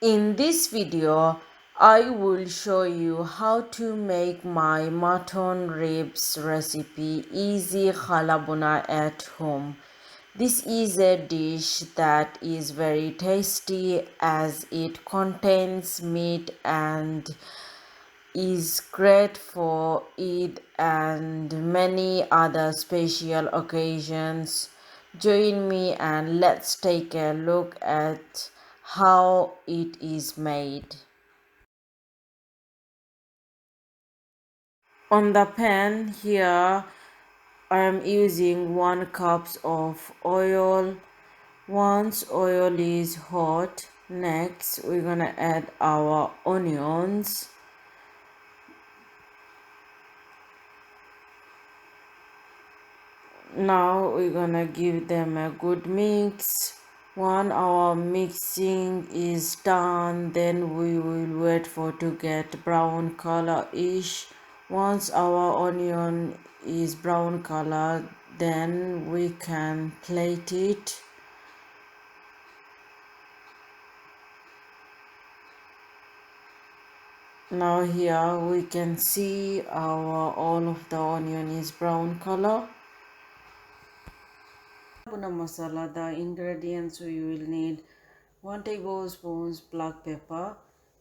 In this video, I will show you how to make my mutton ribs recipe easy khalabuna at home. This is a dish that is very tasty as it contains meat and is great for Eid and many other special occasions. Join me and let's take a look at how it is made. On the pan here, I am using 1 cup of oil. Once oil is hot, next we're gonna add our onions. Now we're gonna give them a good mix. When our mixing is done, then we will wait for to get brown color ish. Once our onion is brown color, then we can plate it. Now here we can see our all of the onion is brown color. Bhuna masala, the ingredients we will need: 1 tablespoon black pepper,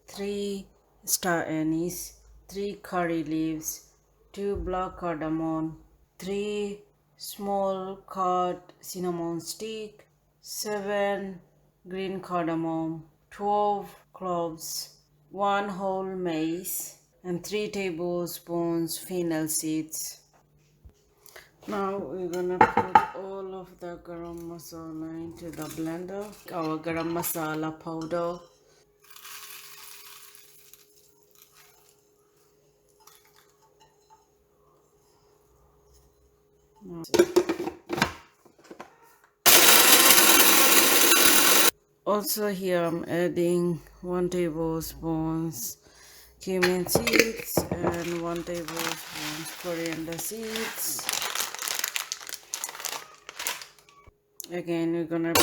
3 star anise, 3 curry leaves, 2 black cardamom, 3 small cut cinnamon stick, 7 green cardamom, 12 cloves, 1 whole mace, and 3 tablespoons fennel seeds. Now we're gonna put all of the garam masala into the blender. Our garam masala powder. Also here I'm adding 1 tablespoon cumin seeds and 1 tablespoon coriander seeds. Again we're gonna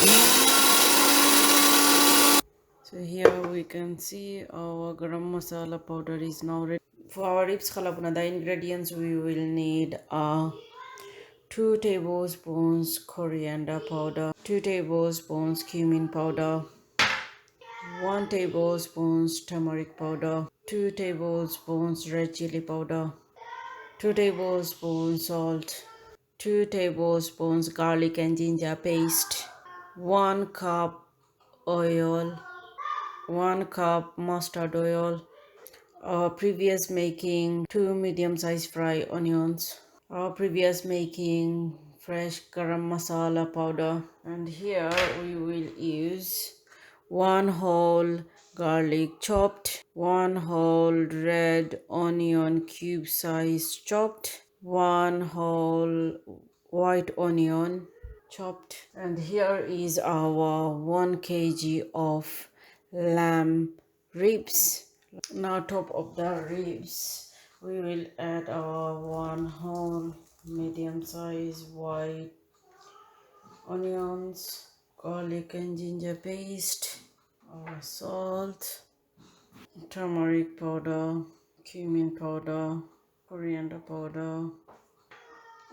so here we can see our garam masala powder is now ready. For our ribs khalabuna, the ingredients we will need are 2 tablespoons coriander powder, 2 tablespoons cumin powder, 1 tablespoon turmeric powder, 2 tablespoons red chili powder, 2 tablespoons salt, 2 tablespoons garlic and ginger paste, 1 cup oil, 1 cup mustard oil. Our previous making 2 medium-sized fry onions. Our previous making fresh garam masala powder, and here we will use 1 whole garlic chopped, 1 whole red onion cube size chopped, 1 whole white onion chopped, and here is our 1 kg of lamb ribs. Now top of the ribs we will add our 1 whole medium size white onions, garlic and ginger paste, our salt, turmeric powder, cumin powder, coriander powder,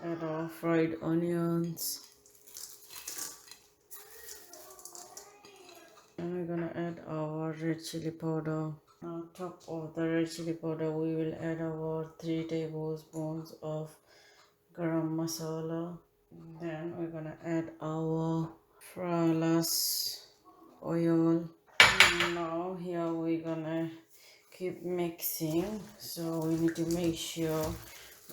add our fried onions, and we're gonna add our red chili powder. On top of the red chili powder we will add our 3 tablespoons of garam masala. Then we're gonna add our flawless oil. Now here we're gonna keep mixing, so we need to make sure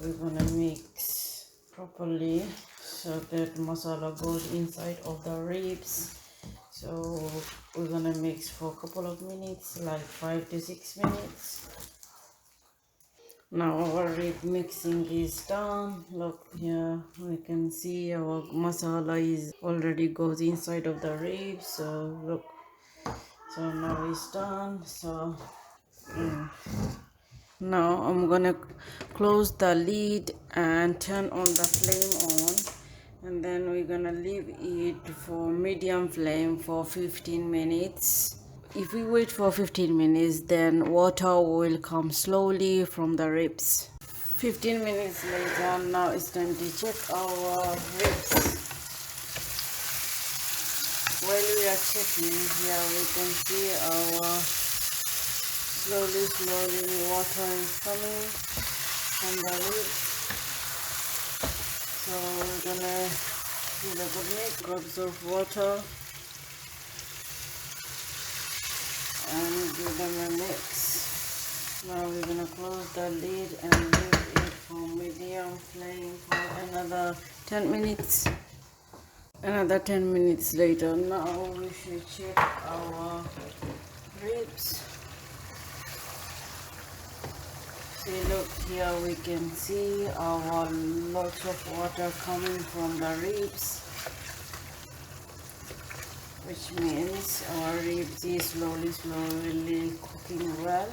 we're gonna mix properly so that masala goes inside of the ribs. So we're gonna mix for a couple of minutes, like 5 to 6 minutes. Now our rib mixing is done. Look here, we can see our masala is already goes inside of the rib. So look, so now it's done. So now I'm gonna close the lid and turn on the flame on, and then we're gonna leave it for medium flame for 15 minutes. If we wait for 15 minutes, then water will come slowly from the ribs. 15 minutes later, now it's time to check our ribs. While we are checking here, we can see our slowly water is coming from the ribs. So we're gonna give a good mix, drops of water, and give them a mix. Now we're gonna close the lid and leave it for medium flame for another 10 minutes. Another 10 minutes later, now we should check our ribs. See, look here, we can see our lots of water coming from the ribs, which means our ribs is slowly cooking well.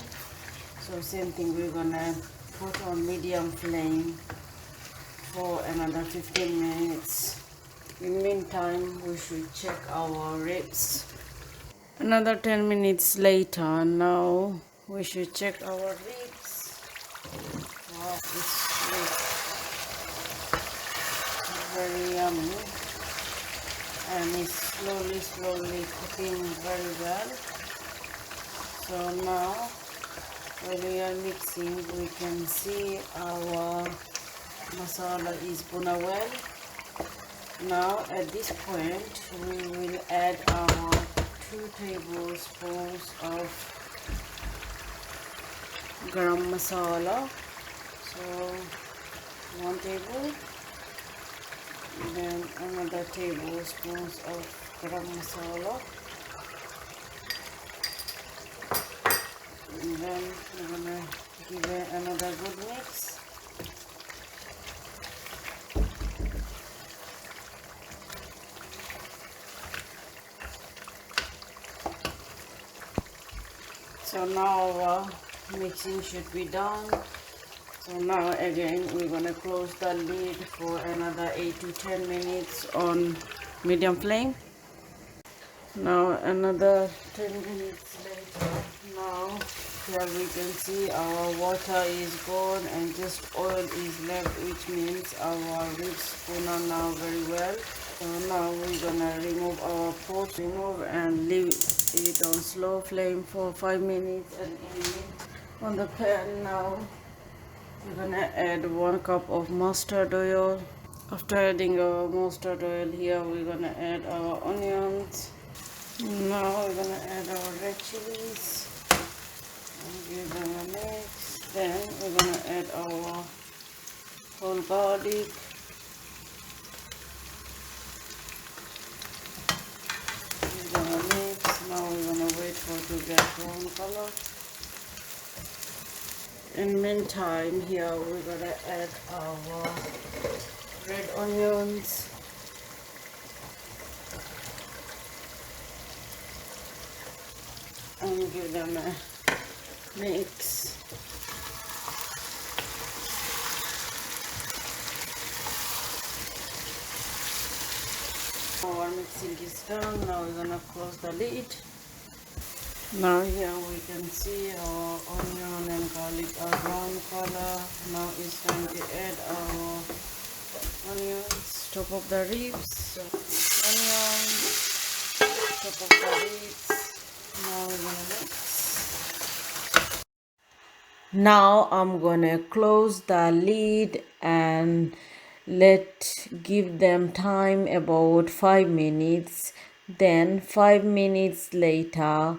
So same thing, we're gonna put on medium flame for another 15 minutes. In the meantime, we should check our ribs. Another 10 minutes later, now we should check our ribs. Wow, this rib is very yummy and it's slowly cooking very well. So now while we are mixing, we can see our masala is Bhuna well. Now at this point, we will add our 2 tablespoons of garam masala. So 1 table, then another tablespoons of garam masala, and then we're gonna give it another good mix. So now our mixing should be done. So now again we're gonna close the lid for another 8 to 10 minutes on medium flame. Now another 10 minutes later, now here we can see our water is gone and just oil is left, which means our ribs Bhuna now very well. So now we're gonna remove our pot, and leave it on slow flame for 5 minutes, and on the pan now we're gonna add 1 cup of mustard oil. After adding our mustard oil, here we're gonna add our onions. Now we're gonna add our red chilies and give them a mix. Then we're gonna add our whole garlic. Give them a mix. Now we're gonna wait for it to get brown color. In meantime, here we're gonna add our red onions. And give them a mix. Our mixing is done. Now we're gonna close the lid. Now here we can see our onion and garlic are brown color. Now it's time to add our onions, top of the ribs. So onions, top of the ribs. Now we're gonna mix. Now I'm gonna close the lid and give them time about 5 minutes. Then 5 minutes later,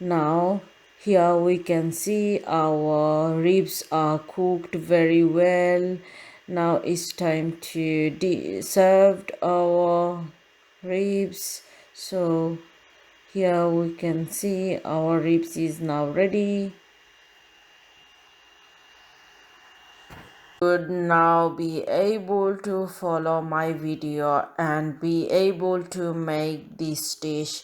now here we can see our ribs are cooked very well. Now it's time to serve our ribs. So here we can see our ribs is now ready. Would now be able to follow my video and be able to make this dish.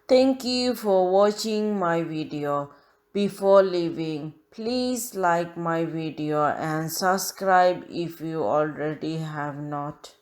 Thank you for watching my video. Before leaving, please like my video and subscribe if you already have not.